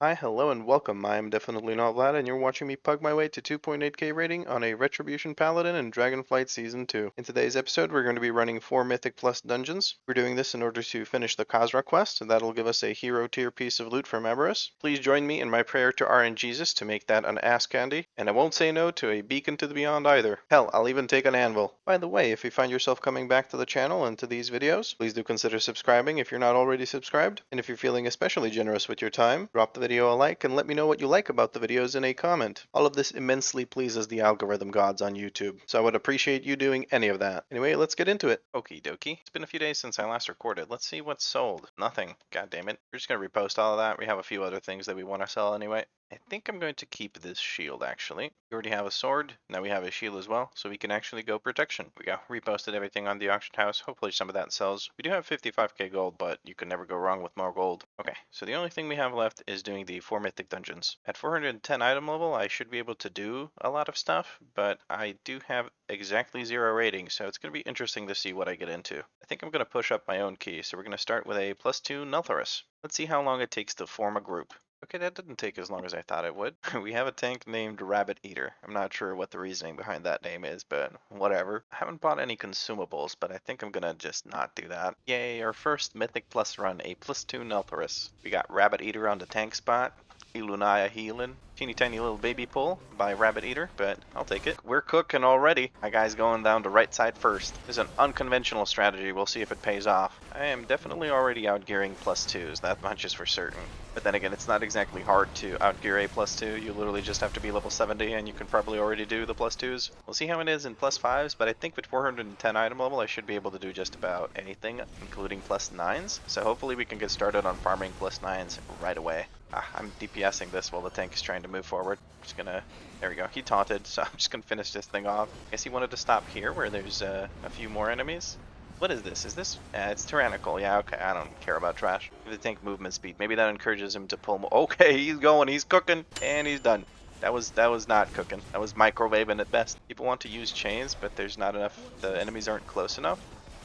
Hi, hello, and welcome. I am definitely not Vlad, and you're watching me pug my way to 2.8k rating on a Retribution Paladin in Dragonflight Season 2. In today's episode, we're going to be running 4 Mythic Plus dungeons. We're doing this in order to finish the Khazra quest, and that'll give us a hero tier piece of loot from Avarice. Please join me in my prayer to RNGesus to make that an ass candy, and I won't say no to a beacon to the beyond either. Hell, I'll even take an anvil. By the way, if you find yourself coming back to the channel and to these videos, please do consider subscribing if you're not already subscribed, and if you're feeling especially generous with your time, drop the video a like and let me know what you like about the videos in a comment. All of this immensely pleases the algorithm gods on YouTube, so I would appreciate you doing any of that. Anyway, let's get into it. Okie dokie. It's been a few days since I last recorded. Let's see what's sold. Nothing. God damn it. We're just gonna repost all of that. We have a few other things that we want to sell anyway. I think I'm going to keep this shield actually. We already have a sword, now we have a shield as well, so we can actually go protection. We got reposted everything on the auction house. Hopefully some of that sells. We do have 55k gold, but you can never go wrong with more gold. Okay, so the only thing we have left is doing the 4 mythic dungeons. At 410 item level, I should be able to do a lot of stuff, but I do have exactly 0 rating, so it's going to be interesting to see what I get into. I think I'm going to push up my own key, so we're going to start with a +2 Neltharus. Let's see how long it takes to form a group. Okay, that didn't take as long as I thought it would. We have a tank named Rabbit Eater. I'm not sure what the reasoning behind that name is, but whatever. I haven't bought any consumables, but I think I'm gonna just not do that. Yay, our first Mythic Plus run, a +2 Neltharus. We got Rabbit Eater on the tank spot. Ilunaya healing. Teeny tiny little baby pull by Rabbit Eater, but I'll take it. We're cooking already. My guy's going down to right side first. This is an unconventional strategy. We'll see if it pays off. I am definitely already outgearing +2s. That much is for certain. But then again, it's not exactly hard to outgear a +2. You literally just have to be level 70 and you can probably already do the +2s. We'll see how it is in +5s, but I think with 410 item level, I should be able to do just about anything, including +9s. So hopefully we can get started on farming +9s right away. I'm DPSing this while the tank is trying to move forward. I'm just gonna, there we go, he taunted, so I'm just gonna finish this thing off. Guess he wanted to stop here where there's a few more enemies. What is this? Is this, it's tyrannical. Yeah, okay, I don't care about trash. Give the tank movement speed. Maybe that encourages him to pull more. Okay, he's going, he's cooking, and he's done. That was not cooking. That was microwaving at best. People want to use chains, but there's not enough, the enemies aren't close enough.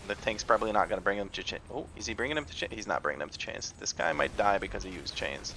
The tank's probably not going to bring him to chains. Oh, is he bringing him to chains? He's not bringing him to chains. This guy might die because he used chains.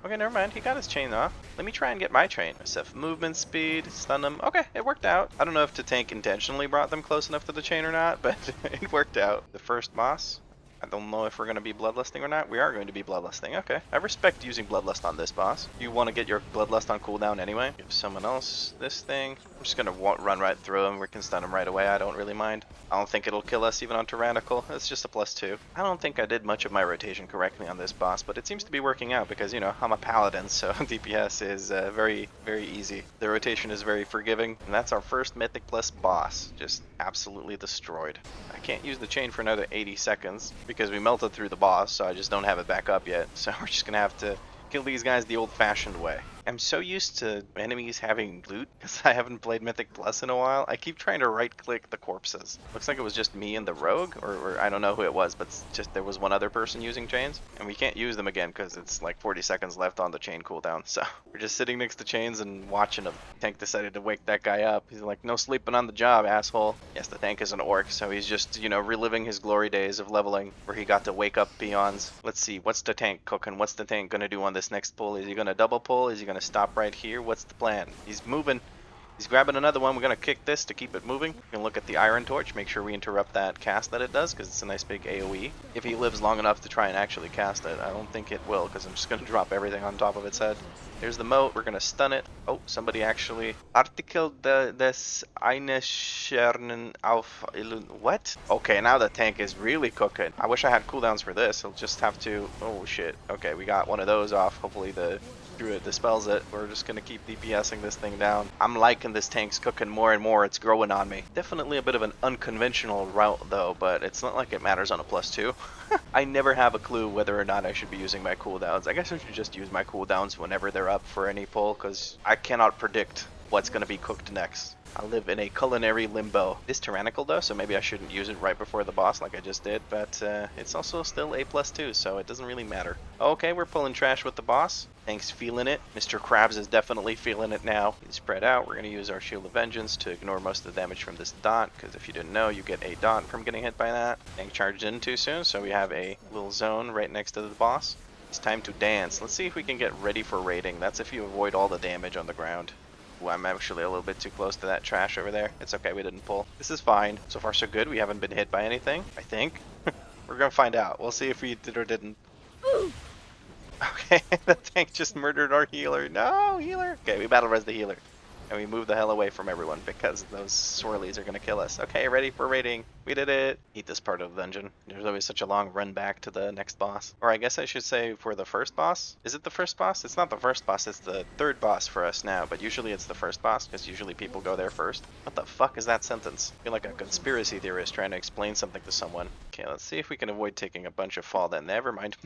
Okay, never mind. He got his chain off. Let me try and get my chain. SF movement speed, stun them. Okay, it worked out. I don't know if the tank intentionally brought them close enough to the chain or not, but it worked out. The first boss. I don't know if we're going to be bloodlusting or not. We are going to be bloodlusting. Okay. I respect using bloodlust on this boss. You want to get your bloodlust on cooldown anyway. Give someone else this thing. I'm just going to run right through him. We can stun him right away. I don't really mind. I don't think it'll kill us even on tyrannical. It's just a +2. I don't think I did much of my rotation correctly on this boss, but it seems to be working out because, you know, I'm a paladin, so DPS is very, very easy. The rotation is very forgiving, and that's our first Mythic Plus boss. Just absolutely destroyed. I can't use the chain for another 80 seconds because we melted through the boss, so I just don't have it back up yet. So we're just gonna have to kill these guys the old-fashioned way. I'm so used to enemies having loot because I haven't played Mythic Plus in a while. I keep trying to right-click the corpses. Looks like it was just me and the rogue, or I don't know who it was, but just there was one other person using chains, and we can't use them again because it's like 40 seconds left on the chain cooldown. So we're just sitting next to chains and watching them. Tank decided to wake that guy up. He's like, no sleeping on the job, asshole. Yes, the tank is an orc, so he's just, you know, reliving his glory days of leveling where he got to wake up peons. Let's see, what's the tank cooking? What's the tank gonna do on this next pull? Is he gonna double pull? Is he gonna stop right here? What's the plan? He's moving. He's grabbing another one. We're going to kick this to keep it moving. We can look at the Iron Torch, make sure we interrupt that cast that it does, because it's a nice big AoE. If he lives long enough to try and actually cast it, I don't think it will, because I'm just going to drop everything on top of its head. There's the moat. We're going to stun it. Oh, somebody actually articled des eine Schernen auf... What? Okay, now the tank is really cooking. I wish I had cooldowns for this. I'll just have to... Oh, shit. Okay, we got one of those off. Hopefully the Druid dispels it. We're just gonna keep DPSing this thing down. I'm liking this tank's cooking more and more. It's growing on me. Definitely a bit of an unconventional route though, but it's not like it matters on a +2. I never have a clue whether or not I should be using my cooldowns. I guess I should just use my cooldowns whenever they're up for any pull, because I cannot predict what's gonna be cooked next. I live in a culinary limbo. It's tyrannical though, so maybe I shouldn't use it right before the boss like I just did, but it's also still a +2, so it doesn't really matter. Okay, we're pulling trash with the boss. Tank's feeling it. Mr. Krabs is definitely feeling it now. He's spread out. We're going to use our Shield of Vengeance to ignore most of the damage from this dot, because if you didn't know, you get a dot from getting hit by that. Tank charged in too soon, so we have a little zone right next to the boss. It's time to dance. Let's see if we can get ready for raiding. That's if you avoid all the damage on the ground. Ooh, I'm actually a little bit too close to that trash over there. It's okay, we didn't pull. This is fine. So far so good. We haven't been hit by anything, I think. We're gonna find out. We'll see if we did or didn't. Okay, the tank just murdered our healer. No, healer! Okay, we battle res the healer. And we move the hell away from everyone because those swirlies are going to kill us. Okay, ready for raiding. We did it. Hate this part of the dungeon. There's always such a long run back to the next boss. Or I guess I should say for the first boss. Is it the first boss? It's not the first boss. It's the third boss for us now. But usually it's the first boss because usually people go there first. What the fuck is that sentence? I feel like a conspiracy theorist trying to explain something to someone. Okay, let's see if we can avoid taking a bunch of fall damage. Never mind.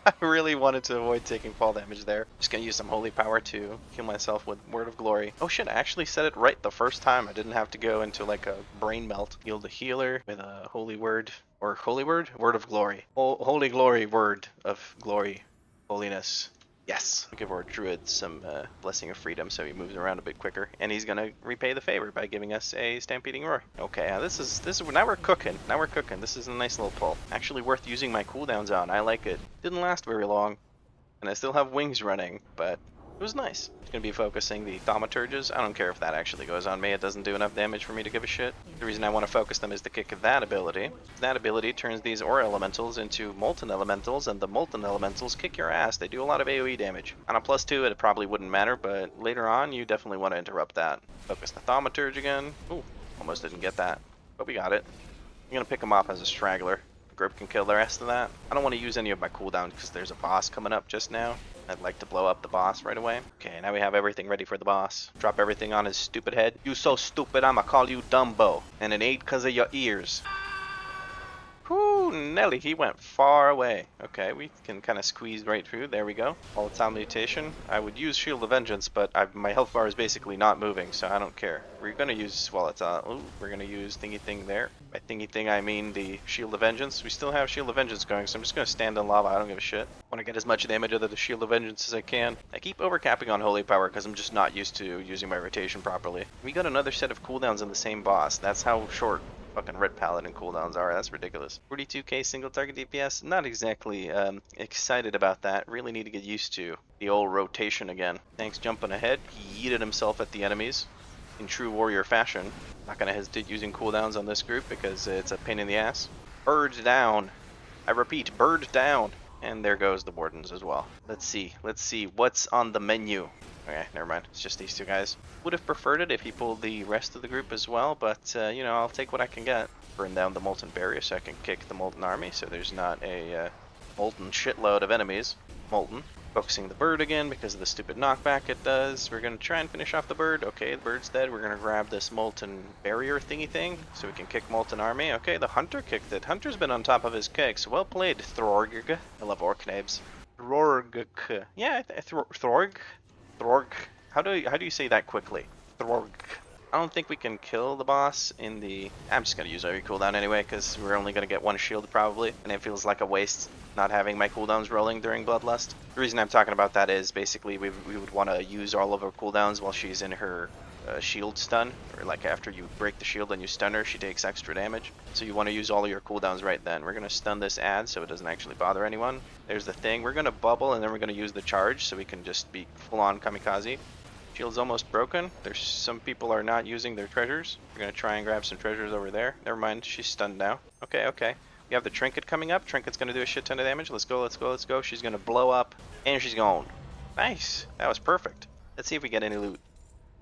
I really wanted to avoid taking fall damage there. Just gonna use some holy power to heal myself with Word of Glory. Oh shit, I actually said it right the first time. I didn't have to go into like a brain melt. Heal the healer with a holy word. Or holy word? Word of glory. Holy glory, word of glory. Holiness. Yes. We'll give our druid some blessing of freedom so he moves around a bit quicker. And he's gonna repay the favor by giving us a stampeding roar. Okay, this is now we're cooking. Now we're cooking. This is a nice little pull. Actually worth using my cooldowns on. I like it. Didn't last very long. And I still have wings running, but it was nice. It's going to be focusing the thaumaturges. I don't care if that actually goes on me. It doesn't do enough damage for me to give a shit. The reason I want to focus them is to kick that ability. That ability turns these aura elementals into molten elementals, and the molten elementals kick your ass. They do a lot of AoE damage. On a +2, it probably wouldn't matter, but later on, you definitely want to interrupt that. Focus the thaumaturge again. Ooh, almost didn't get that, but we got it. I'm going to pick him off as a straggler. Group can kill the rest of that. I don't want to use any of my cooldowns because there's a boss coming up just now. I'd like to blow up the boss right away. Okay, now we have everything ready for the boss. Drop everything on his stupid head. You so stupid, I'ma call you Dumbo. And it ain't cause of your ears. Whoo, Nelly, he went far away. Okay, we can kind of squeeze right through. There we go. Volatile mutation. I would use Shield of Vengeance, but my health bar is basically not moving, so I don't care. We're going to use Volatile. Ooh, we're going to use Thingy Thing there. By Thingy Thing, I mean the Shield of Vengeance. We still have Shield of Vengeance going, so I'm just going to stand in lava. I don't give a shit. Want to get as much damage out of the Shield of Vengeance as I can. I keep overcapping on Holy Power because I'm just not used to using my rotation properly. We got another set of cooldowns in the same boss. That's how short fucking Ret Paladin cooldowns are. That's ridiculous. 42k single target DPS. Not exactly excited about that. Really need to get used to the old rotation again. Thanks jumping ahead. He yeeted himself at the enemies in true warrior fashion. Not gonna hesitate using cooldowns on this group because it's a pain in the ass. Bird down. I repeat, bird down. And there goes the wardens as well. Let's see what's on the menu. Okay, never mind. It's just these two guys. Would have preferred it if he pulled the rest of the group as well, but, you know, I'll take what I can get. Burn down the Molten Barrier so I can kick the Molten Army, so there's not a Molten shitload of enemies. Molten. Focusing the bird again because of the stupid knockback it does. We're going to try and finish off the bird. Okay, the bird's dead. We're going to grab this Molten Barrier thingy thing so we can kick Molten Army. Okay, the Hunter kicked it. Hunter's been on top of his kicks. Well played, Throrg. I love orc names. Throrg. Yeah, Throrg. Throrg. How do you say that quickly? Throrg. I don't think we can kill the boss in the... I'm just going to use every cooldown anyway, because we're only going to get one shield probably, and it feels like a waste not having my cooldowns rolling during Bloodlust. The reason I'm talking about that is basically we would want to use all of her cooldowns while she's in her shield stun, or like after you break the shield and you stun her, she takes extra damage. So you want to use all of your cooldowns right then. We're going to stun this ad so it doesn't actually bother anyone. There's the thing. We're going to bubble and then we're going to use the charge so we can just be full-on kamikaze. Shield's almost broken. There's some people are not using their treasures. We're going to try and grab some treasures over there. Never mind, she's stunned now. Okay. We have the Trinket coming up. Trinket's going to do a shit ton of damage. Let's go. She's going to blow up and she's gone. Nice. That was perfect. Let's see if we get any loot.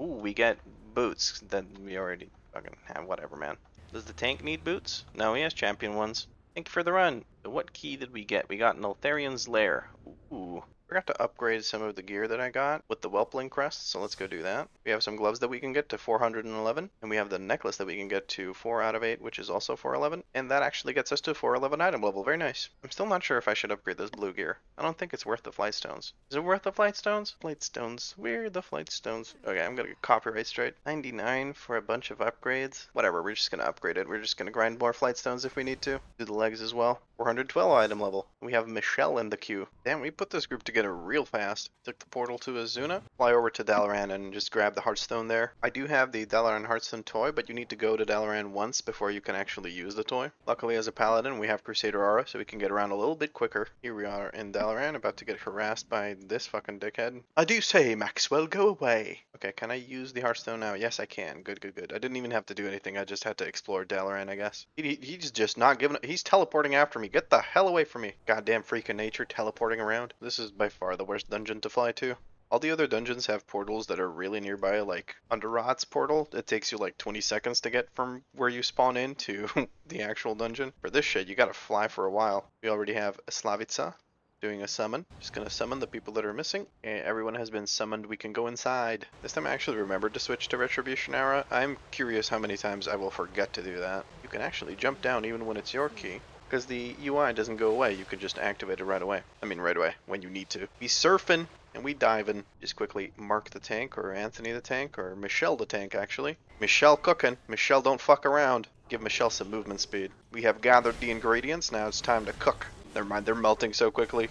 Ooh, we get boots that we already fucking have. Whatever, man. Does the tank need boots? No, he has champion ones. Thank you for the run. What key did we get? We got Neltharion's Lair. Ooh. Forgot to upgrade some of the gear that I got with the Whelpling crest, so let's go do that. We have some gloves that we can get to 411, and we have the necklace that we can get to 4 out of 8, which is also 411, and that actually gets us to 411 item level. Very nice. I'm still not sure if I should upgrade this blue gear. I don't think it's worth the flight stones. Is it worth the flight stones? Flight stones. Where are the flight stones? Okay, I'm gonna get copyright straight. 99 for a bunch of upgrades. Whatever, we're just gonna upgrade it. We're just gonna grind more flight stones if we need to. Do the legs as well. 412 item level. We have Michelle in the queue. Damn, we put this group together real fast. Took the portal to Azuna, fly over to Dalaran and just grab the Hearthstone there. I do have the Dalaran Hearthstone toy, but you need to go to Dalaran once before you can actually use the toy. deploy. Luckily, as a paladin, we have Crusader aura, so we can get around a little bit quicker. Here we are in Dalaran, about to get harassed by this fucking dickhead. I do say, Maxwell, go away. Okay, can I use the Hearthstone now? Yes, I can. Good, good, good. I didn't even have to do anything. I just had to explore Dalaran, I guess. He's just not giving. He's teleporting after me. Get the hell away from me. Goddamn freak of nature teleporting around. This is by far the worst dungeon to fly to. All the other dungeons have portals that are really nearby, like Under Rot's portal. It takes you like 20 seconds to get from where you spawn in to the actual dungeon. For this shit, you gotta fly for a while. We already have a Slavica doing a summon. Just gonna summon the people that are missing. And everyone has been summoned. We can go inside. This time I actually remembered to switch to Retribution Aura. I'm curious how many times I will forget to do that. You can actually jump down even when it's your key, because the UI doesn't go away. You can just activate it right away. I mean right away, when you need to. Be surfing, and we diving. Just quickly mark the tank, or Anthony the tank, or Michelle the tank actually. Michelle cooking. Michelle don't fuck around. Give Michelle some movement speed. We have gathered the ingredients, now it's time to cook. Never mind, they're melting so quickly.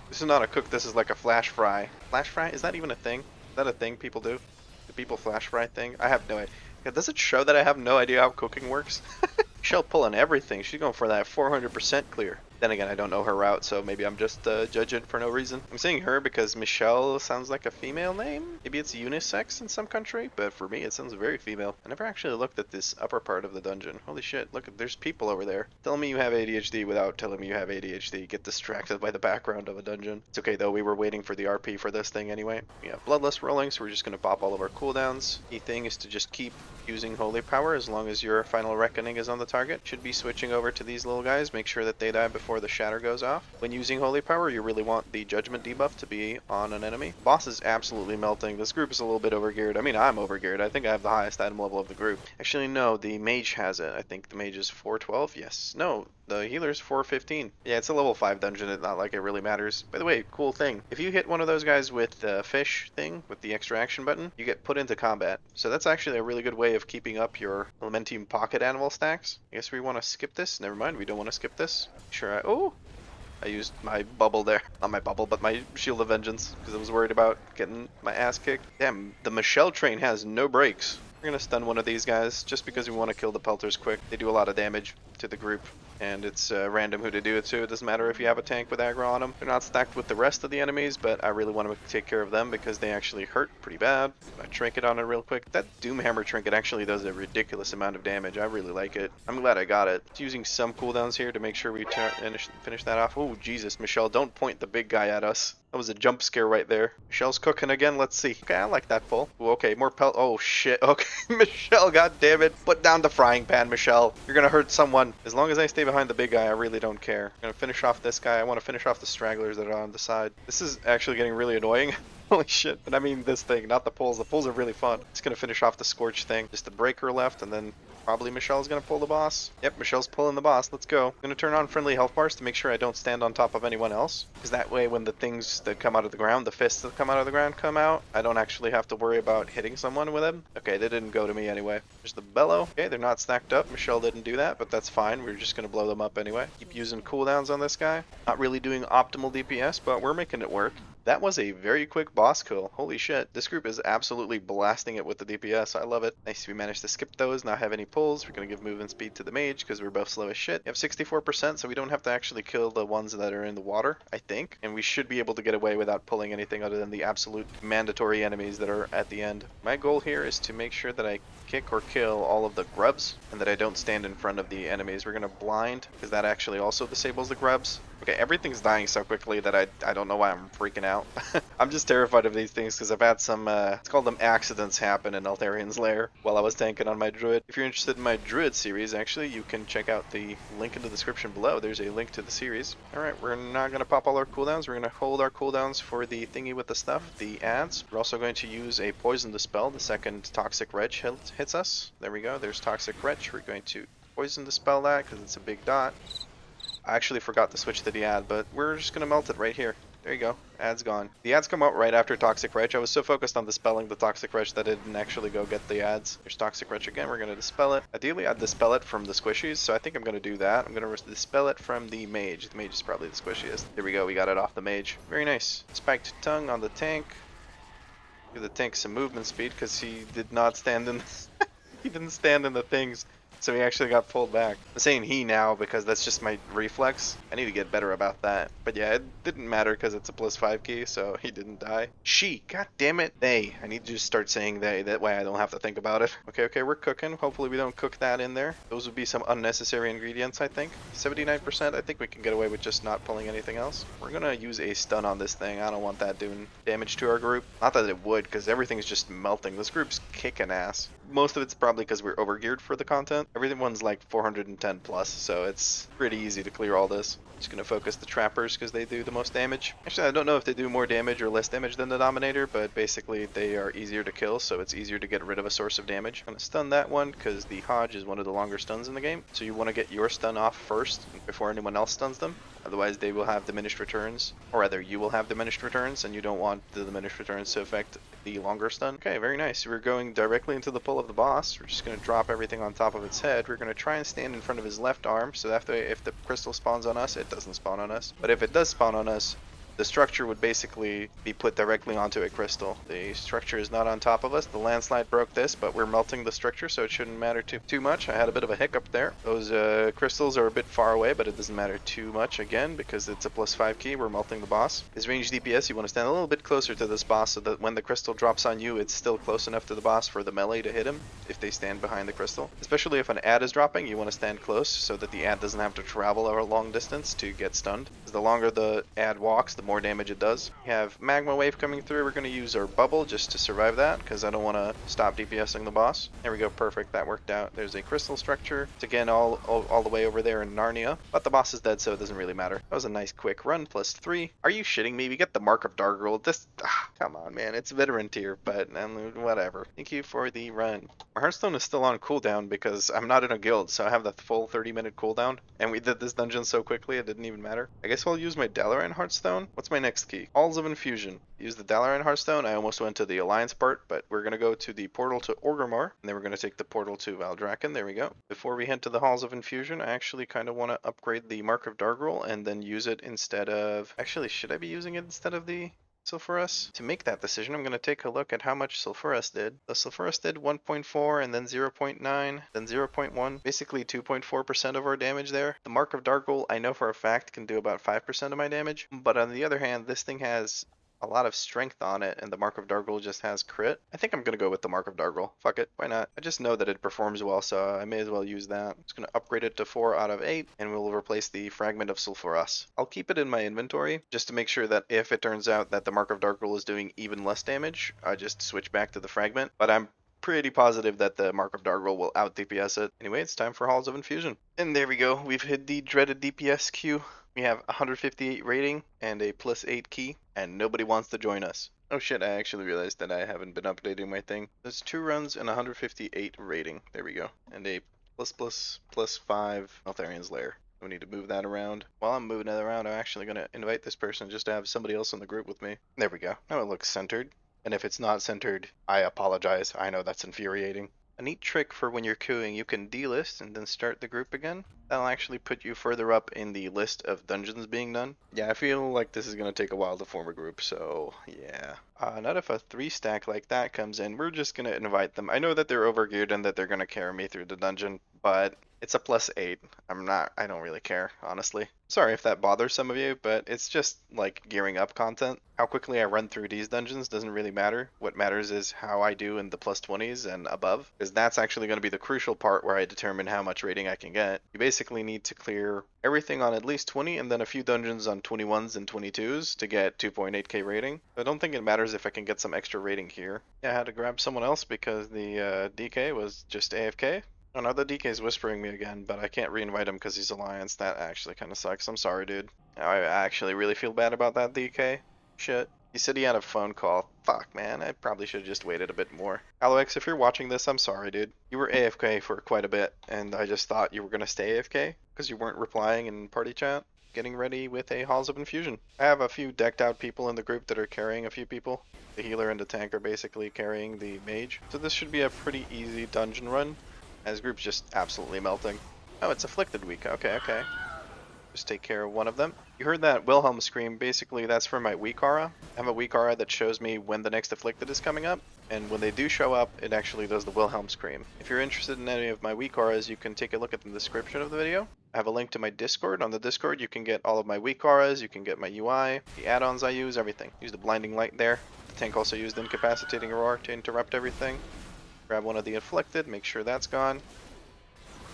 This is not a cook, this is like a flash fry. Flash fry? Is that even a thing? Is that a thing people do? Do people flash fry thing? I have no idea. Does it show that I have no idea how cooking works? Michelle pulling everything. She's going for that 400% clear. Then again, I don't know her route, so maybe I'm just judging for no reason. I'm saying her because Michelle sounds like a female name. Maybe it's unisex in some country, but for me it sounds very female. I never actually looked at this upper part of the dungeon. Holy shit, look, there's people over there. Tell me you have ADHD without telling me you have ADHD. Get distracted by the background of a dungeon. It's okay though, we were waiting for the RP for this thing anyway. We have Bloodlust rolling, so we're just going to pop all of our cooldowns. Key thing is to just keep using Holy Power as long as your Final Reckoning is on the target. Should be switching over to these little guys. Make sure that they die before the Shatter goes off. When using Holy Power, you really want the Judgment debuff to be on an enemy. Boss is absolutely melting. This group is a little bit overgeared. I mean, I'm overgeared. I think I have the highest item level of the group. Actually, no, the mage has it. I think the mage is 412. Yes. No, the healer's 415. Yeah, it's a level 5 dungeon. It's not like it really matters. By the way, cool thing. If you hit one of those guys with the fish thing, with the extra action button, you get put into combat. So that's actually a really good way of keeping up your Elementium pocket animal stacks. I guess we want to skip this. Never mind, we don't want to skip this. Sure, I used my bubble there. Not my bubble, but my Shield of Vengeance, because I was worried about getting my ass kicked. Damn, the Michelle train has no brakes. We're going to stun one of these guys, just because we want to kill the pelters quick. They do a lot of damage to the group, and it's random who to do it to. It doesn't matter if you have a tank with aggro on them. They're not stacked with the rest of the enemies, but I really want to take care of them because they actually hurt pretty bad. I Trinket on it real quick. That Doomhammer Trinket actually does a ridiculous amount of damage. I really like it. I'm glad I got it. It's using some cooldowns here to make sure we finish that off. Oh, Jesus, Michelle, don't point the big guy at us. That was a jump scare right there. Michelle's cooking again. Let's see. Okay, I like that pull. Ooh, okay, more Oh, shit. Okay, Michelle, god damn it. Put down the frying pan, Michelle. You're gonna hurt someone. As long as I stay behind the big guy, I really don't care. I'm gonna finish off this guy. I want to finish off the stragglers that are on the side. This is actually getting really annoying. Holy shit. And I mean this thing, not the pulls. The pulls are really fun. Just gonna finish off the Scorch thing. Just the breaker left, and then probably Michelle's gonna pull the boss. Yep, Michelle's pulling the boss. Let's go. I'm gonna turn on friendly health bars to make sure I don't stand on top of anyone else. Because that way when the things that come out of the ground, the fists that come out of the ground come out, I don't actually have to worry about hitting someone with them. Okay, they didn't go to me anyway. There's the Bellow. Okay, they're not stacked up. Michelle didn't do that, but that's fine. We're just gonna blow them up anyway. Keep using cooldowns on this guy. Not really doing optimal DPS, but we're making it work. That was a very quick boss kill. Holy shit. This group is absolutely blasting it with the DPS. I love it. Nice, we managed to skip those, not have any pulls. We're going to give movement speed to the mage because we're both slow as shit. We have 64%, so we don't have to actually kill the ones that are in the water, I think. And we should be able to get away without pulling anything other than the absolute mandatory enemies that are at the end. My goal here is to make sure that I kick or kill all of the grubs and that I don't stand in front of the enemies. We're going to blind because that actually also disables the grubs. Okay, everything's dying so quickly that I don't know why I'm freaking out. I'm just terrified of these things because I've had some, let's call them accidents happen in Neltharion's Lair while I was tanking on my druid. If you're interested in my druid series, actually, you can check out the link in the description below. There's a link to the series. Alright, we're not going to pop all our cooldowns. We're going to hold our cooldowns for the thingy with the stuff, the ads. We're also going to use a Poison Dispel. The second Toxic Wretch hits us. There we go. There's Toxic Wretch. We're going to Poison Dispel that because it's a big dot. I actually forgot to switch to the ad, but we're just going to melt it right here. There you go. Ad's gone. The ads come out right after Toxic Wretch. I was so focused on dispelling the Toxic Wretch that I didn't actually go get the ads. There's Toxic Wretch again. We're going to dispel it. Ideally, I'd dispel it from the squishies, so I think I'm going to do that. I'm going to dispel it from the mage. The mage is probably the squishiest. There we go. We got it off the mage. Very nice. Spiked Tongue on the tank. Give the tank some movement speed because he did not stand in... he didn't stand in the things. So he actually got pulled back. I'm saying he now because that's just my reflex. I need to get better about that. But yeah, it didn't matter because it's a +5 key, so he didn't die. She, god damn it, they. I need to just start saying they. That way I don't have to think about it. Okay, we're cooking. Hopefully we don't cook that in there. Those would be some unnecessary ingredients, I think. 79%, I think we can get away with just not pulling anything else. We're gonna use a stun on this thing. I don't want that doing damage to our group. Not that it would, because everything's just melting. This group's kicking ass. Most of it's probably because we're overgeared for the content. Everyone's like 410 plus, so it's pretty easy to clear all this. Just gonna focus the trappers because they do the most damage. Actually, I don't know if they do more damage or less damage than the Dominator, but basically they are easier to kill, so it's easier to get rid of a source of damage. I'm gonna stun that one because the Hodge is one of the longer stuns in the game, so you want to get your stun off first before anyone else stuns them. Otherwise they will have diminished returns, or rather you will have diminished returns, and you don't want the diminished returns to affect the longer stun. Okay, very nice. We're going directly into the pull of the boss. We're just going to drop everything on top of its head. We're going to try and stand in front of his left arm, so that way if the crystal spawns on us, it doesn't spawn on us. But if it does spawn on us, the structure would basically be put directly onto a crystal. The structure is not on top of us. The landslide broke this, but we're melting the structure, so it shouldn't matter too much. I had a bit of a hiccup there. Those crystals are a bit far away, but it doesn't matter too much, again, because it's a +5 key. We're melting the boss. His range DPS, you want to stand a little bit closer to this boss so that when the crystal drops on you, it's still close enough to the boss for the melee to hit him if they stand behind the crystal. Especially if an ad is dropping, you want to stand close so that the ad doesn't have to travel a long distance to get stunned. Because the longer the ad walks, the more damage it does. We have magma wave coming through. We're going to use our bubble just to survive that because I don't want to stop DPSing the boss. There we go, perfect, that worked out. There's a crystal structure. It's again all the way over there in Narnia, but the boss is dead, so it doesn't really matter. That was a nice quick run, +3. Are you shitting me? We get the Mark of Dargrul. Come on, man, it's veteran tier, but whatever. Thank you for the run. My Hearthstone is still on cooldown because I'm not in a guild, so I have the full 30-minute cooldown, and we did this dungeon so quickly it didn't even matter. I guess I'll use my Dalaran Hearthstone. What's my next key? Halls of Infusion. Use the Dalaran Hearthstone. I almost went to the Alliance part, but we're going to go to the portal to Orgrimmar, and then we're going to take the portal to Valdrakken. There we go. Before we head to the Halls of Infusion, I actually kind of want to upgrade the Mark of Dargrul and then use it instead of... Actually, should I be using it instead of the Sulfuras? To make that decision, I'm going to take a look at how much Sulfuras did. The Sulfuras did 1.4 and then 0.9, then 0.1, basically 2.4% of our damage there. The Mark of Dargrul, I know for a fact, can do about 5% of my damage, but on the other hand, this thing has a lot of strength on it, and the Mark of Dargrul just has crit. I think I'm going to go with the Mark of Dargrul. Fuck it, why not? I just know that it performs well, so I may as well use that. I'm just going to upgrade it to 4 out of 8, and we'll replace the Fragment of Sulfuras. I'll keep it in my inventory, just to make sure that if it turns out that the Mark of Dargrul is doing even less damage, I just switch back to the Fragment, but I'm pretty positive that the Mark of Dargrul will out DPS it. Anyway, it's time for Halls of Infusion. And there we go, we've hit the dreaded DPS queue. We have 158 rating and a +8 key, and nobody wants to join us. Oh shit, I actually realized that I haven't been updating my thing. There's 2 runs and 158 rating. There we go. And a +5 Neltharion's Lair. We need to move that around. While I'm moving it around, I'm actually going to invite this person just to have somebody else in the group with me. There we go. Now it looks centered. And if it's not centered, I apologize. I know that's infuriating. A neat trick for when you're queuing, you can delist and then start the group again. That'll actually put you further up in the list of dungeons being done. Yeah, I feel like this is going to take a while to form a group, so yeah. Not if a 3-stack like that comes in. We're just going to invite them. I know that they're overgeared and that they're going to carry me through the dungeon, but it's a +8. I don't really care, honestly. Sorry if that bothers some of you, but it's just like gearing up content. How quickly I run through these dungeons doesn't really matter. What matters is how I do in the +20s and above, because that's actually going to be the crucial part where I determine how much rating I can get. You basically need to clear everything on at least 20 and then a few dungeons on 21s and 22s to get 2.8k rating. I don't think it matters if I can get some extra rating here. Yeah, I had to grab someone else because the DK was just AFK. Oh no, the DK's whispering me again, but I can't re-invite him because he's Alliance. That actually kind of sucks. I'm sorry, dude. I actually really feel bad about that DK. Shit. He said he had a phone call. Fuck, man. I probably should have just waited a bit more. Alex, if you're watching this, I'm sorry, dude. You were AFK for quite a bit, and I just thought you were going to stay AFK because you weren't replying in party chat. Getting ready with a Halls of Infusion. I have a few decked out people in the group that are carrying a few people. The healer and the tank are basically carrying the mage. So this should be a pretty easy dungeon run. As group's just absolutely melting. Oh, it's Afflicted Week. Okay. Just take care of one of them. You heard that Wilhelm scream. Basically, that's for my WeakAura. I have a WeakAura that shows me when the next afflicted is coming up, and when they do show up, it actually does the Wilhelm scream. If you're interested in any of my WeakAuras, you can take a look at the description of the video. I have a link to my Discord. On the Discord, you can get all of my WeakAuras, you can get my UI, the add-ons I use, everything. Use the blinding light there. The tank also used incapacitating roar to interrupt everything. Grab one of the afflicted, make sure that's gone.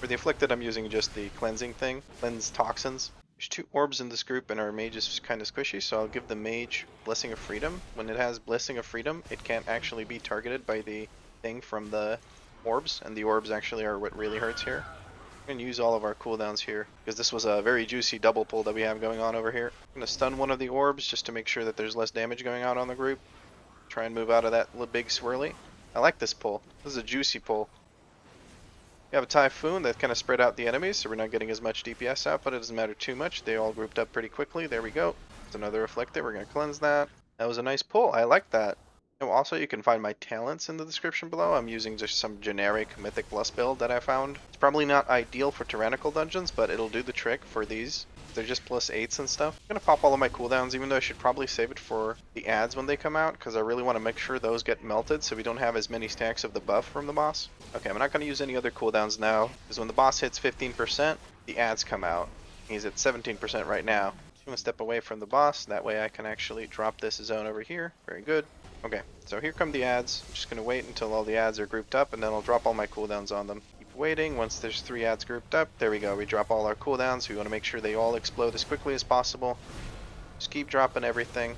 For the afflicted, I'm using just the cleansing thing, cleanse toxins. There's 2 orbs in this group and our mage is kind of squishy, so I'll give the mage Blessing of Freedom. When it has Blessing of Freedom, it can't actually be targeted by the thing from the orbs, and the orbs actually are what really hurts here. We're going to use all of our cooldowns here, because this was a very juicy double pull that we have going on over here. I'm going to stun one of the orbs just to make sure that there's less damage going out on the group. Try and move out of that little big swirly. I like this pull. This is a juicy pull. We have a Typhoon that kind of spread out the enemies, so we're not getting as much DPS out, but it doesn't matter too much. They all grouped up pretty quickly. There we go. It's another Afflicted. We're going to cleanse that. That was a nice pull. I like that. Oh, also, you can find my talents in the description below. I'm using just some generic Mythic Plus build that I found. It's probably not ideal for tyrannical dungeons, but it'll do the trick for these. They're just +8s and stuff. I'm going to pop all of my cooldowns, even though I should probably save it for the ads when they come out, because I really want to make sure those get melted so we don't have as many stacks of the buff from the boss. Okay, I'm not going to use any other cooldowns now, because when the boss hits 15%, the ads come out. He's at 17% right now. I'm going to step away from the boss, that way I can actually drop this zone over here. Very good. Okay, so here come the ads. I'm just going to wait until all the ads are grouped up, and then I'll drop all my cooldowns on them. Waiting. Once there's 3 ads grouped up, there we go. We drop all our cooldowns. We want to make sure they all explode as quickly as possible. Just keep dropping everything.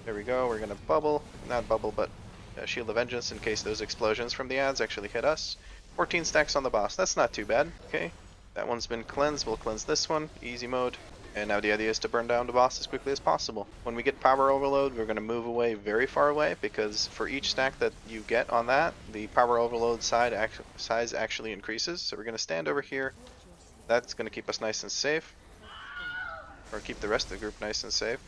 There we go. We're gonna bubble, not bubble, but Shield of Vengeance in case those explosions from the ads actually hit us. 14 stacks on the boss. That's not too bad. Okay, that one's been cleansed. We'll cleanse this one. Easy mode. And now the idea is to burn down the boss as quickly as possible. When we get power overload, we're going to move away very far away, because for each stack that you get on that, the power overload size actually increases. So we're going to stand over here. That's going to keep us nice and safe, or keep the rest of the group nice and safe.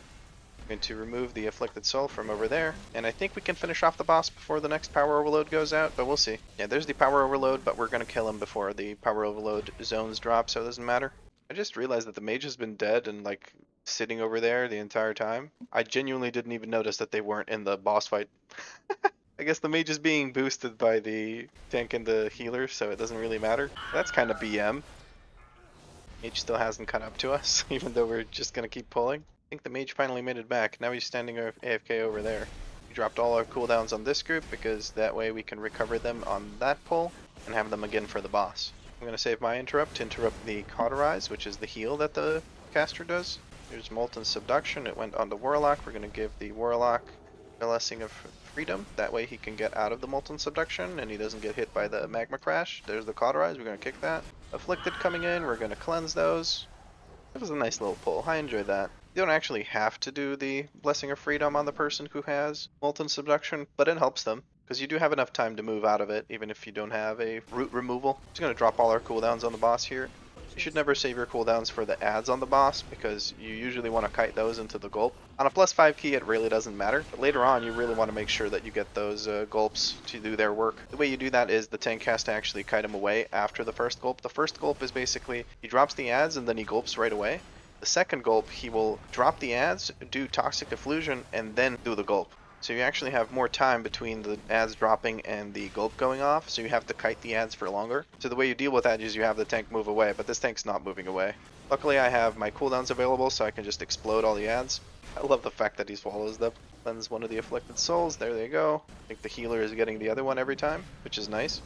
I'm going to remove the afflicted soul from over there, and I think we can finish off the boss before the next power overload goes out, but we'll see. Yeah, there's the power overload, but we're going to kill him before the power overload zones drop, so it doesn't matter. I just realized that the mage has been dead and like sitting over there the entire time. I genuinely didn't even notice that they weren't in the boss fight. I guess the mage is being boosted by the tank and the healer, so it doesn't really matter. That's kind of BM. Mage still hasn't caught up to us, even though we're just gonna keep pulling. I think the mage finally made it back. Now he's standing AFK over there. We dropped all our cooldowns on this group because that way we can recover them on that pull and have them again for the boss. I'm going to save my interrupt to interrupt the Cauterize, which is the heal that the caster does. There's Molten Subduction. It went on the Warlock. We're going to give the Warlock Blessing of Freedom. That way he can get out of the Molten Subduction and he doesn't get hit by the Magma Crash. There's the Cauterize. We're going to kick that. Afflicted coming in. We're going to cleanse those. That was a nice little pull. I enjoyed that. You don't actually have to do the Blessing of Freedom on the person who has Molten Subduction, but it helps them, because you do have enough time to move out of it, even if you don't have a root removal. Just going to drop all our cooldowns on the boss here. You should never save your cooldowns for the ads on the boss, because you usually want to kite those into the gulp. On a +5 key, it really doesn't matter, but later on, you really want to make sure that you get those gulps to do their work. The way you do that is the tank has to actually kite them away after the first gulp. The first gulp is basically, he drops the ads and then he gulps right away. The second gulp, he will drop the ads, do Toxic Efflusion, and then do the gulp. So you actually have more time between the ads dropping and the gulp going off, so you have to kite the ads for longer. So the way you deal with that is you have the tank move away, but this tank's not moving away. Luckily I have my cooldowns available, so I can just explode all the ads. I love the fact that he swallows them. Cleanse one of the afflicted souls, there they go. I think the healer is getting the other one every time, which is nice.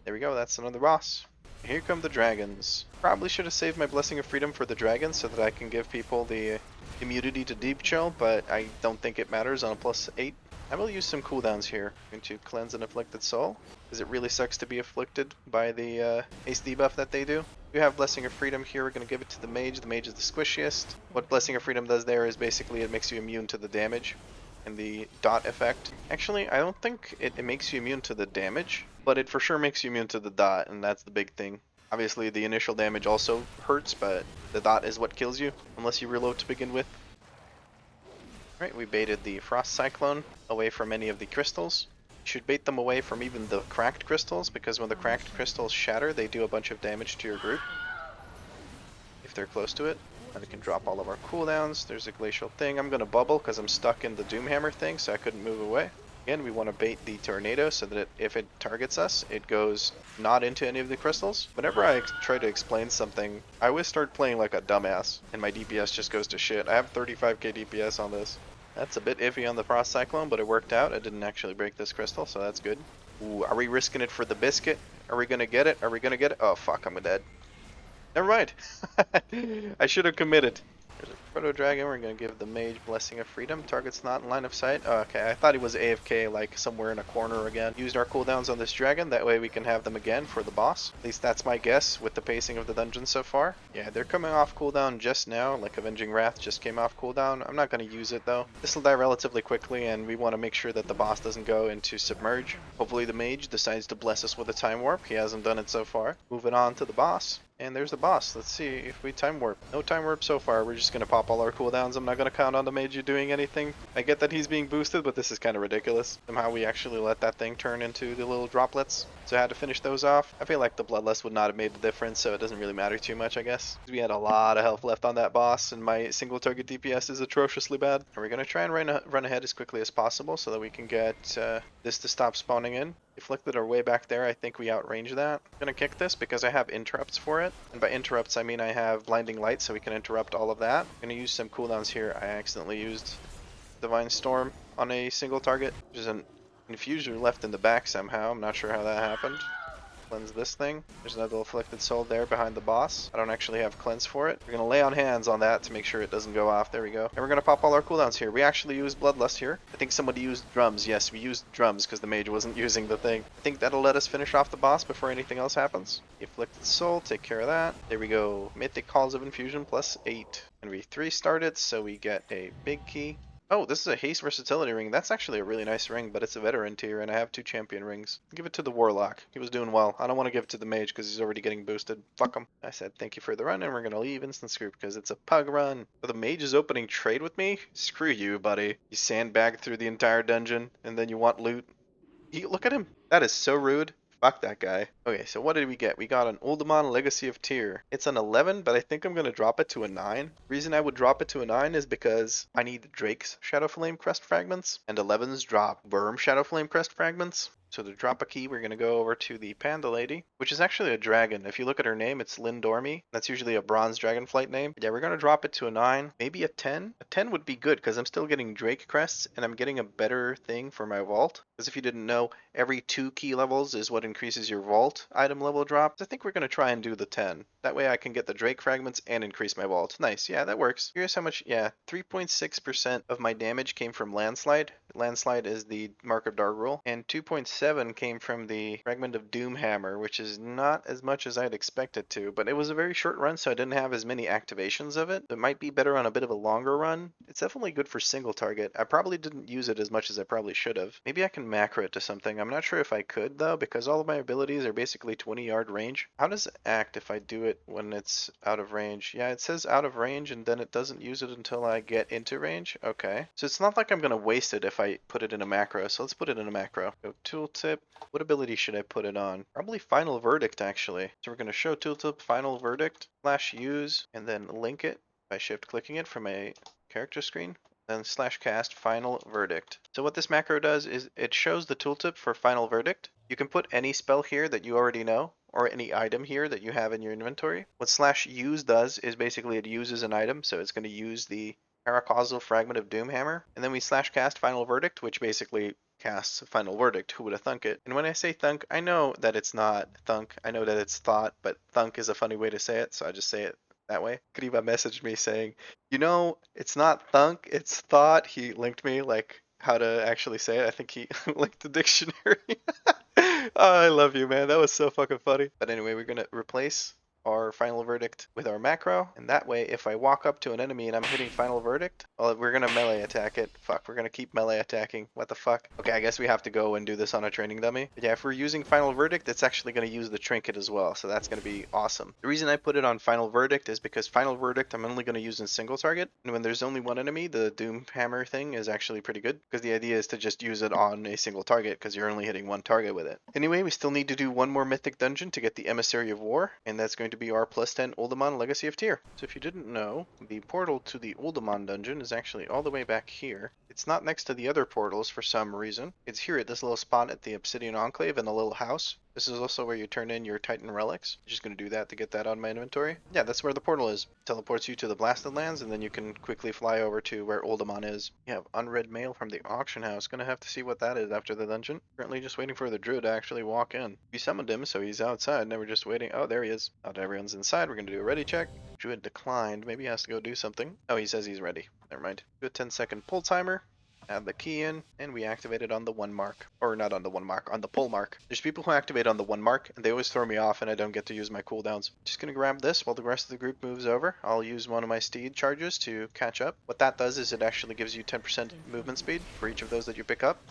There we go, that's another boss. Here come the dragons. Probably should have saved my Blessing of Freedom for the dragons so that I can give people the immunity to deep chill, but I don't think it matters on a +8. I will use some cooldowns here. I'm going to cleanse an afflicted soul, because it really sucks to be afflicted by the haste debuff that they do. We have Blessing of Freedom here. We're going to give it to the mage. The mage is the squishiest. What Blessing of Freedom does there is basically it makes you immune to the damage and the dot effect. Actually, I don't think it makes you immune to the damage, but it for sure makes you immune to the dot, and that's the big thing. Obviously, the initial damage also hurts, but the dot is what kills you, unless you reload to begin with. Alright, we baited the Frost Cyclone away from any of the crystals. You should bait them away from even the cracked crystals, because when the cracked crystals shatter, they do a bunch of damage to your group. if they're close to it. And we can drop all of our cooldowns. There's a glacial thing. I'm going to bubble because I'm stuck in the Doomhammer thing, so I couldn't move away. Again, we want to bait the tornado so that if it targets us, it goes not into any of the crystals. Whenever I try to explain something, I always start playing like a dumbass, and my DPS just goes to shit. I have 35k DPS on this. That's a bit iffy on the Frost Cyclone, but it worked out. I didn't actually break this crystal, so that's good. Ooh, are we risking it for the biscuit? Are we going to get it? Are we going to get it? Oh, fuck, I'm dead. Never mind. I should have committed. There's a Proto Dragon. We're going to give the Mage Blessing of Freedom. Target's not in line of sight. Oh, okay, I thought he was AFK, like somewhere in a corner again. Used our cooldowns on this dragon. That way we can have them again for the boss. At least that's my guess with the pacing of the dungeon so far. Yeah, they're coming off cooldown just now. Like Avenging Wrath just came off cooldown. I'm not going to use it though. This will die relatively quickly, and we want to make sure that the boss doesn't go into Submerge. Hopefully the Mage decides to bless us with a Time Warp. He hasn't done it so far. Moving on to the boss. And there's the boss. Let's see if we time warp. No time warp so far. We're just going to pop all our cooldowns. I'm not going to count on the mage doing anything. I get that he's being boosted, but this is kind of ridiculous. Somehow we actually let that thing turn into the little droplets. So I had to finish those off. I feel like the Bloodlust would not have made the difference, so it doesn't really matter too much, I guess. We had a lot of health left on that boss, and my single target DPS is atrociously bad. And we're going to try and run ahead as quickly as possible so that we can get this to stop spawning in. Deflected our way back there. I think we outrange that. I'm gonna kick this because I have interrupts for it. And by interrupts, I mean I have blinding light, so we can interrupt all of that. I'm gonna use some cooldowns here. I accidentally used Divine Storm on a single target. There's an infuser left in the back somehow. I'm not sure how that happened. Cleanse this thing. There's another afflicted soul there behind the boss. I don't actually have cleanse for it. We're gonna lay on hands on that to make sure it doesn't go off. There we go. And we're gonna pop all our cooldowns here. We actually used Bloodlust here. I think somebody used drums. Yes, we used drums because the mage wasn't using the thing. I think that'll let us finish off the boss before anything else happens. The afflicted soul, take care of that. There we go. Mythic Halls of Infusion +8. And we 3-start it, so we get a big key. Oh, this is a haste versatility ring. That's actually a really nice ring, but it's a veteran tier, and I have 2 champion rings. Give it to the warlock. He was doing well. I don't want to give it to the mage because he's already getting boosted. Fuck him. I said thank you for the run, and we're gonna leave instant group because it's a pug run. So the mage is opening trade with me? Screw you, buddy. You sandbagged through the entire dungeon, and then you want loot. Look at him. That is so rude. Fuck that guy. Okay, so what did we get? We got an Uldaman Legacy of Tyr. It's an 11, but I think I'm going to drop it to a 9. Reason I would drop it to a 9 is because I need Drake's Shadow Flame Crest Fragments, and 11s drop Worm Shadow Flame Crest Fragments. So to drop a key, we're going to go over to the Panda Lady, which is actually a dragon. If you look at her name, it's Lindormi. That's usually a bronze dragonflight name. But yeah, we're going to drop it to a 9, maybe a 10. A 10 would be good because I'm still getting Drake Crests, and I'm getting a better thing for my vault. Because if you didn't know, every 2 key levels is what increases your vault item level drop. So I think we're going to try and do the 10. That way I can get the Drake fragments and increase my vault. Nice. Yeah, that works. Here's how much. Yeah, 3.6% of my damage came from Landslide. Landslide is the Mark of Dark Rule. And 2.7 came from the Fragment of Doomhammer, which is not as much as I'd expect it to. But it was a very short run, so I didn't have as many activations of it. It might be better on a bit of a longer run. It's definitely good for single target. I probably didn't use it as much as I probably should have. Maybe I can macro it to something. I'm not sure if I could, though, because all of my abilities are basically 20-yard range. How does it act if I do it when it's out of range? Yeah, it says out of range, and then it doesn't use it until I get into range. Okay. So it's not like I'm going to waste it if I put it in a macro. So let's put it in a macro. Go tooltip. What ability should I put it on? Probably Final Verdict, actually. So we're going to show tooltip Final Verdict, /use, and then link it by shift-clicking it from a character screen. Then /cast Final Verdict. So what this macro does is it shows the tooltip for Final Verdict. You can put any spell here that you already know, or any item here that you have in your inventory. What /use does is basically it uses an item, so it's going to use the Paracausal Fragment of Doomhammer, and then we /cast Final Verdict, which basically casts Final Verdict. Who would have thunk it? And when I say thunk, I know that it's not thunk. I know that it's thought, but thunk is a funny way to say it, so I just say it that way. Kriva messaged me saying, you know, it's not thunk, it's thought. He linked me like how to actually say it. I think he linked the dictionary. Oh, I love you, man. That was so fucking funny. But anyway, we're gonna replace our Final Verdict with our macro, and that way if I walk up to an enemy and I'm hitting Final Verdict, well, we're gonna melee attack it. Fuck, we're gonna keep melee attacking. What the fuck? Okay, I guess we have to go and do this on a training dummy. But yeah, if we're using Final Verdict, it's actually gonna use the Trinket as well, so that's gonna be awesome. The reason I put it on Final Verdict is because Final Verdict I'm only gonna use in single target, and when there's only one enemy, the Doom Hammer thing is actually pretty good, because the idea is to just use it on a single target, because you're only hitting one target with it. Anyway, we still need to do one more Mythic dungeon to get the Emissary of War, and that's going going to be our +10 Uldaman Legacy of Tyr. So if you didn't know, the portal to the Uldaman dungeon is actually all the way back here. It's not next to the other portals for some reason. It's here at this little spot at the Obsidian Enclave in a little house. This is also where you turn in your Titan relics. I'm just going to do that to get that on my inventory. Yeah, that's where the portal is. It teleports you to the Blasted Lands, and then you can quickly fly over to where Uldaman is. You have unread mail from the auction house. Gonna have to see what that is after the dungeon. Currently just waiting for the druid to actually walk in. We summoned him, so he's outside. Now we're just waiting. Oh, there he is. Not everyone's inside. We're gonna do a ready check. Druid declined. Maybe he has to go do something. Oh, he says he's ready. Never mind. Do a 10-second pull timer. Add the key in, and we activate it on the 1 mark. Or not on the 1 mark, on the pull mark. There's people who activate on the 1 mark, and they always throw me off and I don't get to use my cooldowns. Just gonna grab this while the rest of the group moves over. I'll use one of my steed charges to catch up. What that does is it actually gives you 10% movement speed for each of those that you pick up.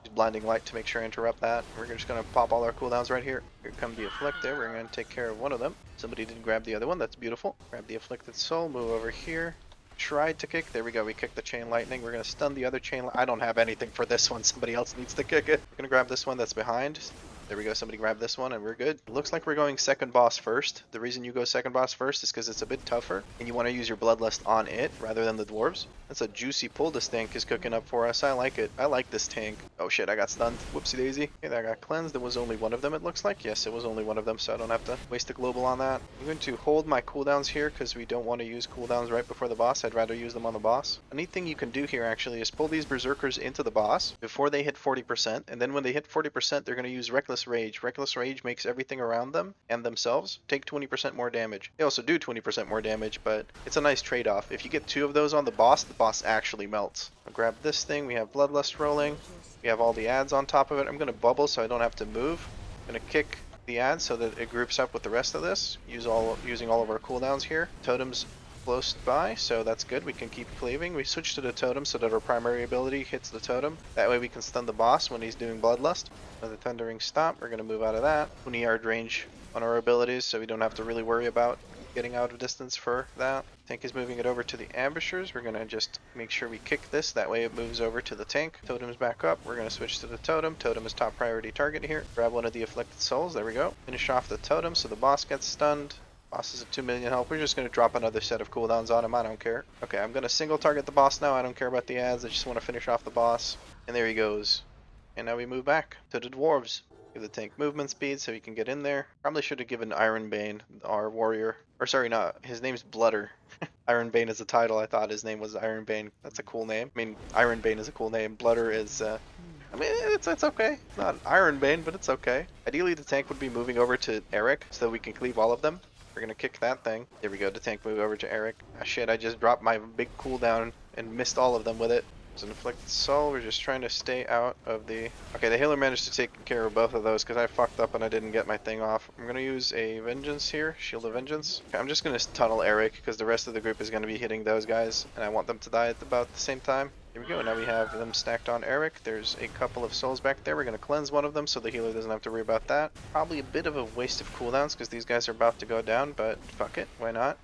Use blinding light to make sure I interrupt that. We're just gonna pop all our cooldowns right here. Here come the afflicted. We're gonna take care of one of them. Somebody didn't grab the other one. That's beautiful. Grab the afflicted soul, move over here. Tried to kick. There we go. We kicked the chain lightning. We're going to stun the other chain. I don't have anything for this one. Somebody else needs to kick it. We're going to grab this one that's behind. There we go. Somebody grab this one and we're good. It looks like we're going second boss first. The reason you go second boss first is because it's a bit tougher and you want to use your bloodlust on it rather than the dwarves. That's a juicy pull this tank is cooking up for us. I like it. I like this tank. Oh shit, I got stunned. Whoopsie daisy. Okay, that got cleansed. There was only one of them, it looks like. Yes, it was only one of them, so I don't have to waste a global on that. I'm going to hold my cooldowns here because we don't want to use cooldowns right before the boss. I'd rather use them on the boss. A neat thing you can do here actually is pull these berserkers into the boss before they hit 40%, and then when they hit 40%, they're going to use Reckless Rage. Reckless Rage makes everything around them and themselves take 20% more damage. They also do 20% more damage, but it's a nice trade-off. If you get 2 of those on the boss actually melts. I'll grab this thing. We have Bloodlust rolling. We have all the ads on top of it. I'm going to bubble so I don't have to move. I'm going to kick the ads so that it groups up with the rest of this. Using all of our cooldowns here. Totems close by, so that's good. We can keep cleaving. We switch to the totem so that our primary ability hits the totem. That way we can stun the boss when he's doing Bloodlust. Another Thundering Stop. We're going to move out of that. 20 yard range on our abilities, so we don't have to really worry about getting out of distance for that. Tank is moving it over to the ambushers. We're going to just make sure we kick this. That way it moves over to the tank. Totem's back up. We're going to switch to the totem. Totem is top priority target here. Grab one of the afflicted souls. There we go. Finish off the totem so the boss gets stunned. Boss is at 2 million health. We're just going to drop another set of cooldowns on him. I don't care. Okay, I'm going to single target the boss now. I don't care about the ads. I just want to finish off the boss. And there he goes. And now we move back to the dwarves. Give the tank movement speed so he can get in there. Probably should have given Ironbane, our warrior. Or sorry, not. His name's Blooder. Ironbane is a title. I thought his name was Ironbane. That's a cool name. I mean, Ironbane is a cool name. Blooder is, I mean, it's okay. It's not Ironbane, but it's okay. Ideally, the tank would be moving over to Eric so we can cleave all of them. We're going to kick that thing. There we go. The tank move over to Eric. Ah, shit, I just dropped my big cooldown and missed all of them with it. It's an afflicted soul. We're just trying to stay out of the... Okay, the healer managed to take care of both of those because I fucked up and I didn't get my thing off. I'm going to use a Vengeance here. Shield of Vengeance. Okay, I'm just going to tunnel Eric because the rest of the group is going to be hitting those guys and I want them to die at about the same time. Here we go. Now we have them stacked on Eric. There's a couple of souls back there. We're going to cleanse one of them so the healer doesn't have to worry about that. Probably a bit of a waste of cooldowns because these guys are about to go down, but fuck it. Why not?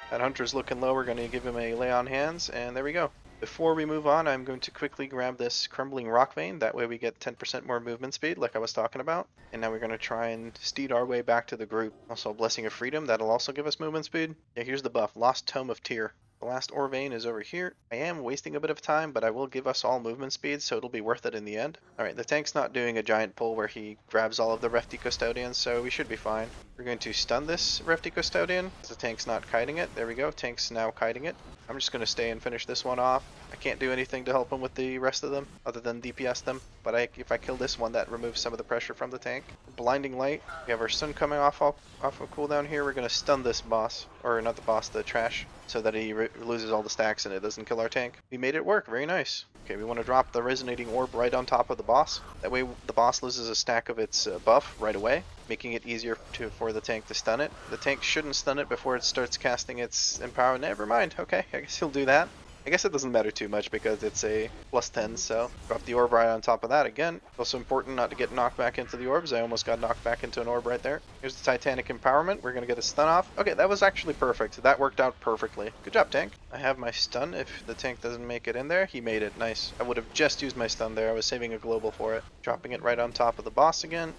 That hunter's looking low. We're going to give him a lay on hands and there we go. Before we move on, I'm going to quickly grab this Crumbling Rock Vein. That way we get 10% more movement speed, like I was talking about. And now we're going to try and steed our way back to the group. Also, Blessing of Freedom. That'll also give us movement speed. Yeah, here's the buff. Lost Tome of Tyr. The last ore vein is over here. I am wasting a bit of time, but I will give us all movement speed, so it'll be worth it in the end. Alright, the tank's not doing a giant pull where he grabs all of the Refty Custodians, so we should be fine. We're going to stun this Refty Custodian, because the tank's not kiting it. There we go, tank's now kiting it. I'm just going to stay and finish this one off. I can't do anything to help him with the rest of them, other than DPS them, but if I kill this one, that removes some of the pressure from the tank. Blinding Light. We have our stun coming off of cooldown here. We're going to stun this boss, or not the boss, the trash, so that he loses all the stacks and it doesn't kill our tank. We made it work. Very nice. Okay, we want to drop the Resonating Orb right on top of the boss. That way the boss loses a stack of its buff right away, making it easier for the tank to stun it. The tank shouldn't stun it before it starts casting its Empower. Never mind. Okay, I guess he'll do that. I guess it doesn't matter too much because it's a +10, so drop the orb right on top of that again. Also important not to get knocked back into the orbs. I almost got knocked back into an orb right there. Here's the Titanic Empowerment. We're going to get a stun off. Okay, that was actually perfect. That worked out perfectly. Good job, tank. I have my stun if the tank doesn't make it in there. He made it. Nice. I would have just used my stun there. I was saving a global for it. Dropping it right on top of the boss again.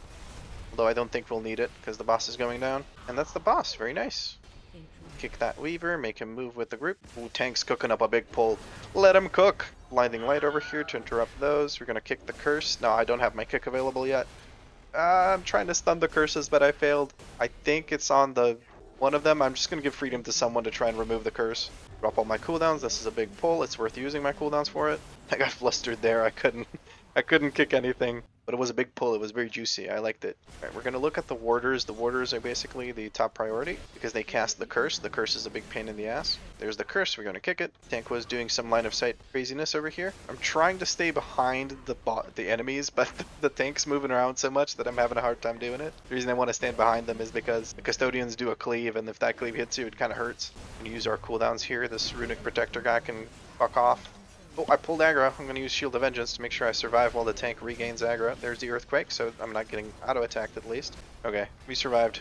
Although I don't think we'll need it because the boss is going down. And that's the boss. Very nice. Kick that Weaver, make him move with the group. Ooh, Tank's cooking up a big pull. Let him cook! Blinding Light over here to interrupt those. We're going to kick the curse. No, I don't have my kick available yet. I'm trying to stun the curses, but I failed. I think it's on the one of them. I'm just going to give freedom to someone to try and remove the curse. Drop all my cooldowns. This is a big pull. It's worth using my cooldowns for it. I got flustered there. I couldn't kick anything. But it was a big pull. It was very juicy. I liked it. Alright, we're going to look at the warders. The warders are basically the top priority because they cast the curse. The curse is a big pain in the ass. There's the curse. We're going to kick it. Tank was doing some line of sight craziness over here. I'm trying to stay behind the enemies, but the tank's moving around so much that I'm having a hard time doing it. The reason I want to stand behind them is because the custodians do a cleave, and if that cleave hits you, it kind of hurts. We're going to use our cooldowns here. This runic protector guy can fuck off. Oh, I pulled aggro. I'm going to use Shield of Vengeance to make sure I survive while the tank regains aggro. There's the Earthquake, so I'm not getting auto-attacked at least. Okay, we survived.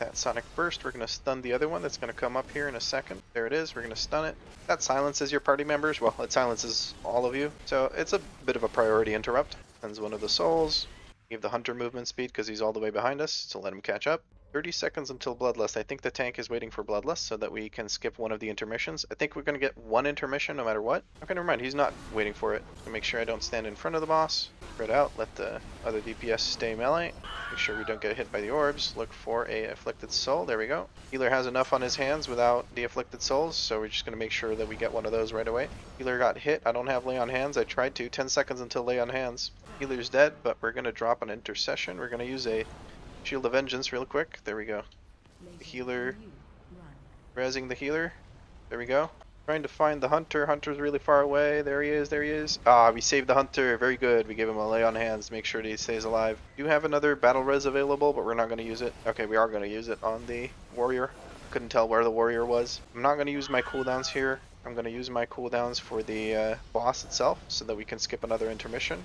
That Sonic Burst, we're going to stun the other one that's going to come up here in a second. There it is, we're going to stun it. That silences your party members. Well, it silences all of you, so it's a bit of a priority interrupt. Sends one of the souls. Give the Hunter movement speed because he's all the way behind us, so let him catch up. 30 seconds until Bloodlust. I think the tank is waiting for Bloodlust so that we can skip one of the intermissions. I think we're going to get one intermission no matter what. Okay, never mind. He's not waiting for it. To make sure I don't stand in front of the boss. Spread out. Let the other DPS stay melee. Make sure we don't get hit by the orbs. Look for a Afflicted Soul. There we go. Healer has enough on his hands without the Afflicted Souls, so we're just going to make sure that we get one of those right away. Healer got hit. I don't have Lay on Hands. I tried to. 10 seconds until Lay on Hands. Healer's dead, but we're going to drop an Intercession. We're going to use a Shield of Vengeance real quick. There we go. The healer, rezzing the healer. There we go. Trying to find the hunter. Hunter's really far away. There he is. There he is. Ah, we saved the hunter. Very good. We gave him a lay on hands to make sure that he stays alive. Do have another battle res available, but we're not going to use it. Okay, we are going to use it on the warrior. Couldn't tell where the warrior was. I'm not going to use my cooldowns here. I'm going to use my cooldowns for the boss itself so that we can skip another intermission.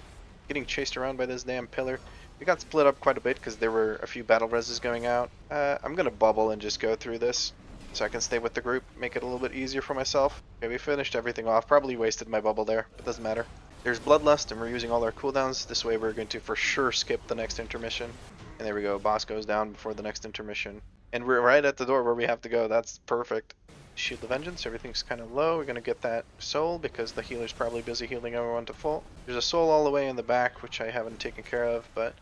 Getting chased around by this damn pillar. We got split up quite a bit because there were a few battle reses going out. I'm going to bubble and just go through this so I can stay with the group, make it a little bit easier for myself. Okay, we finished everything off. Probably wasted my bubble there, but doesn't matter. There's Bloodlust and we're using all our cooldowns. This way we're going to for sure skip the next intermission. And there we go. Boss goes down before the next intermission. And we're right at the door where we have to go. That's perfect. Shield of Vengeance, everything's kind of low. We're going to get that soul because the healer's probably busy healing everyone to full. There's a soul all the way in the back, which I haven't taken care of, but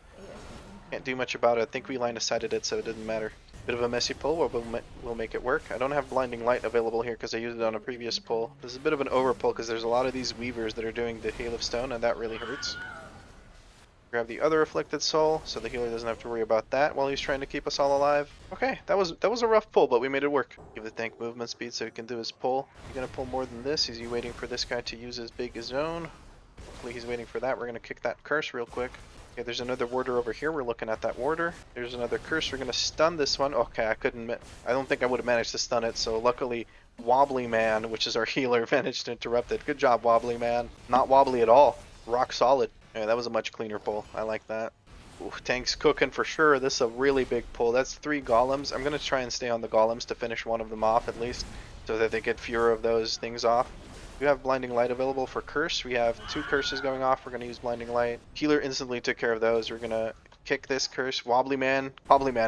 can't do much about it. I think we line of sighted it, so it didn't matter. Bit of a messy pull, but we'll make it work. I don't have Blinding Light available here because I used it on a previous pull. This is a bit of an over pull because there's a lot of these Weavers that are doing the Hail of Stone, and that really hurts. Grab the other Afflicted Soul, so the healer doesn't have to worry about that while he's trying to keep us all alive. Okay, that was a rough pull, but we made it work. Give the tank movement speed so he can do his pull. He's gonna pull more than this. Is he waiting for this guy to use his big zone? Hopefully he's waiting for that. We're gonna kick that curse real quick. Okay, there's another warder over here. We're looking at that warder. There's another curse. We're gonna stun this one. Okay, I don't think I would have managed to stun it, so luckily Wobbly Man, which is our healer, managed to interrupt it. Good job, Wobbly Man. Not wobbly at all. Rock solid. Yeah, that was a much cleaner pull. I like that. Ooh, tank's cooking for sure. This is a really big pull. That's 3 golems. I'm going to try and stay on the golems to finish one of them off at least, so that they get fewer of those things off. We have Blinding Light available for curse. We have 2 curses going off. We're going to use Blinding Light. Healer instantly took care of those. We're going to kick this curse. Wobbly Man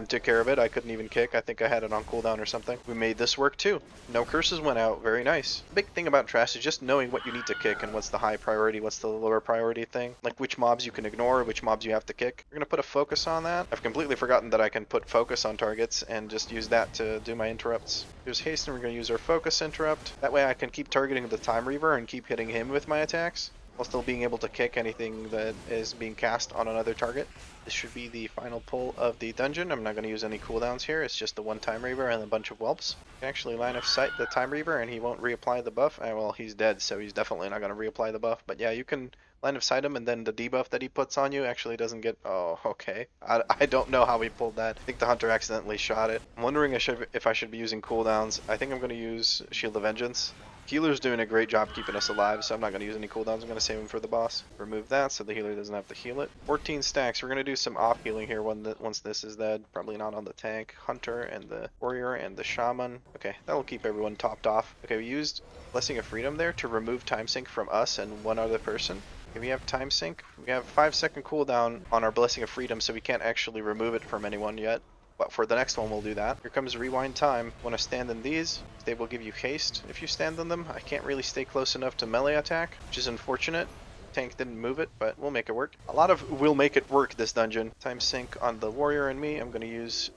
took care of it. I couldn't even kick. I think I had it on cooldown or something. We made this work too. No curses went out. Very nice. The big thing about Trash is just knowing what you need to kick and what's the high priority, what's the lower priority thing. Like which mobs you can ignore, which mobs you have to kick. We're going to put a focus on that. I've completely forgotten that I can put focus on targets and just use that to do my interrupts. There's haste and we're going to use our focus interrupt. That way I can keep targeting the Time Reaver and keep hitting him with my attacks, while still being able to kick anything that is being cast on another target. This should be the final pull of the dungeon. I'm not going to use any cooldowns here. It's just the one Time Reaver and a bunch of whelps. You can actually line of sight the Time Reaver and he won't reapply the buff. Well, he's dead, so he's definitely not going to reapply the buff. But yeah, you can line of sight him and then the debuff that he puts on you actually doesn't get... Oh, okay. I don't know how he pulled that. I think the Hunter accidentally shot it. I'm wondering if I should be using cooldowns. I think I'm going to use Shield of Vengeance. Healer's doing a great job keeping us alive, so I'm not going to use any cooldowns. I'm going to save him for the boss. Remove that so the healer doesn't have to heal it. 14 stacks. We're going to do some off healing here once this is dead. Probably not on the tank, hunter, and the warrior, and the shaman. Okay, that'll keep everyone topped off. Okay, we used Blessing of Freedom there to remove time sync from us and one other person. Okay, we have time sync. We have 5-second cooldown on our Blessing of Freedom, so we can't actually remove it from anyone yet. But for the next one, we'll do that. Here comes rewind time. Want to stand in these? They will give you haste if you stand in them. I can't really stay close enough to melee attack, which is unfortunate. Tank didn't move it, but we'll make it work. A lot of will make it work this dungeon. Time sync on the warrior and me. I'm going to use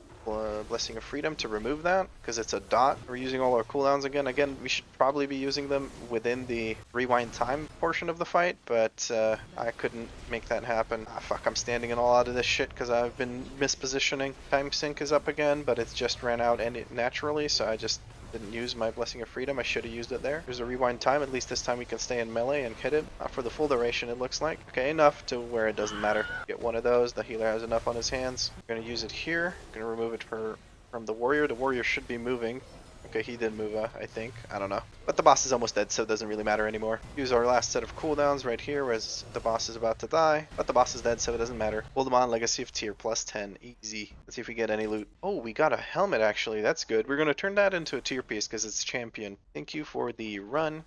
Blessing of Freedom to remove that because it's a dot. We're using all our cooldowns again. Again, we should probably be using them within the rewind time portion of the fight, but I couldn't make that happen. Ah, fuck, I'm standing in all out of this shit because I've been mispositioning. Time sync is up again, but it's just ran out and it naturally, so I just didn't use my Blessing of Freedom. I should have used it there. There's a rewind time. At least this time we can stay in melee and hit it. Not for the full duration, it looks like. Okay, enough to where it doesn't matter. Get one of those. The healer has enough on his hands. I'm going to use it here. I'm going to remove it from the warrior. The warrior should be moving. Okay, he did move, I think. I don't know. But the boss is almost dead, so it doesn't really matter anymore. Use our last set of cooldowns right here, whereas the boss is about to die. But the boss is dead, so it doesn't matter. Uldaman, Legacy of Tier, plus 10. Easy. Let's see if we get any loot. Oh, we got a helmet, actually. That's good. We're going to turn that into a tier piece because it's champion. Thank you for the run.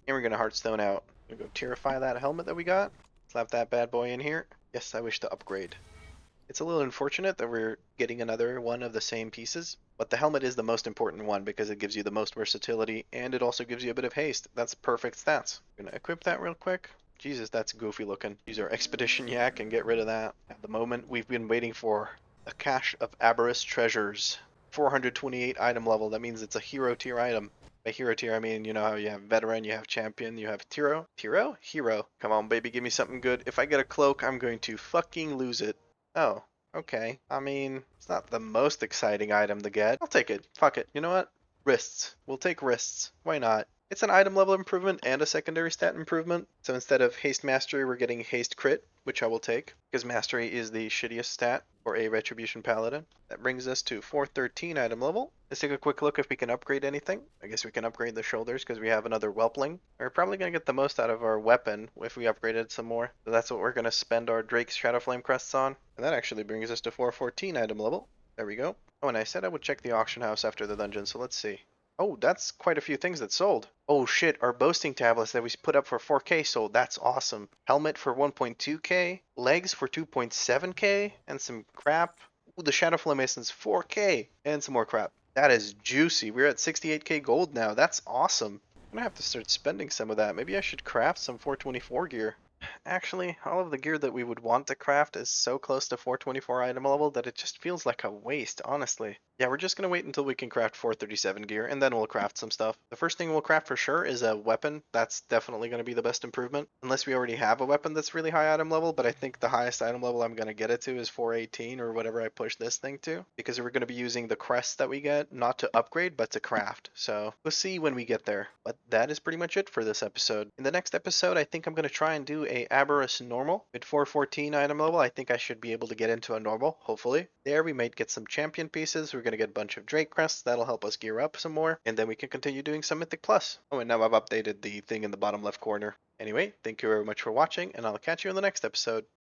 And we're going to Hearthstone out. We're going to go tierify that helmet that we got. Slap that bad boy in here. Yes, I wish to upgrade. It's a little unfortunate that we're getting another one of the same pieces, but the helmet is the most important one because it gives you the most versatility and it also gives you a bit of haste. That's perfect stats. I'm gonna equip that real quick. Jesus, that's goofy looking. Use our Expedition Yak and get rid of that. At the moment, we've been waiting for a cache of Aberrus treasures. 428 item level. That means it's a hero tier item. By hero tier, I mean, you know how you have veteran, you have champion, you have hero. Hero? Hero. Come on, baby, give me something good. If I get a cloak, I'm going to fucking lose it. Oh, okay. I mean, it's not the most exciting item to get. I'll take it. Fuck it. You know what? Wrists. We'll take wrists. Why not? It's an item level improvement and a secondary stat improvement. So instead of haste mastery, we're getting haste crit, which I will take, because mastery is the shittiest stat for a retribution paladin. That brings us to 413 item level. Let's take a quick look if we can upgrade anything. I guess we can upgrade the shoulders because we have another whelpling. We're probably going to get the most out of our weapon if we upgraded some more. So that's what we're going to spend our Drake's Shadowflame crests on. And that actually brings us to 414 item level. There we go. Oh, and I said I would check the auction house after the dungeon, so let's see. Oh, that's quite a few things that sold. Oh shit, our boasting tablets that we put up for 4K sold. That's awesome. Helmet for 1.2K, legs for 2.7K, and some crap. Ooh, the Shadowflame Mason's 4K, and some more crap. That is juicy. We're at 68K gold now. That's awesome. I'm gonna have to start spending some of that. Maybe I should craft some 424 gear. Actually, all of the gear that we would want to craft is so close to 424 item level that it just feels like a waste, honestly. Yeah, we're just going to wait until we can craft 437 gear, and then we'll craft some stuff. The first thing we'll craft for sure is a weapon. That's definitely going to be the best improvement. Unless we already have a weapon that's really high item level, but I think the highest item level I'm going to get it to is 418 or whatever I push this thing to. Because we're going to be using the crests that we get, not to upgrade, but to craft. So we'll see when we get there. But that is pretty much it for this episode. In the next episode, I think I'm going to try and do a Aberrus normal. With 414 item level, I think I should be able to get into a normal, hopefully. There we might get some champion pieces. We're going to get a bunch of Drake crests. That'll help us gear up some more. And then we can continue doing some Mythic Plus. Oh, and now I've updated the thing in the bottom left corner. Anyway, thank you very much for watching, and I'll catch you in the next episode.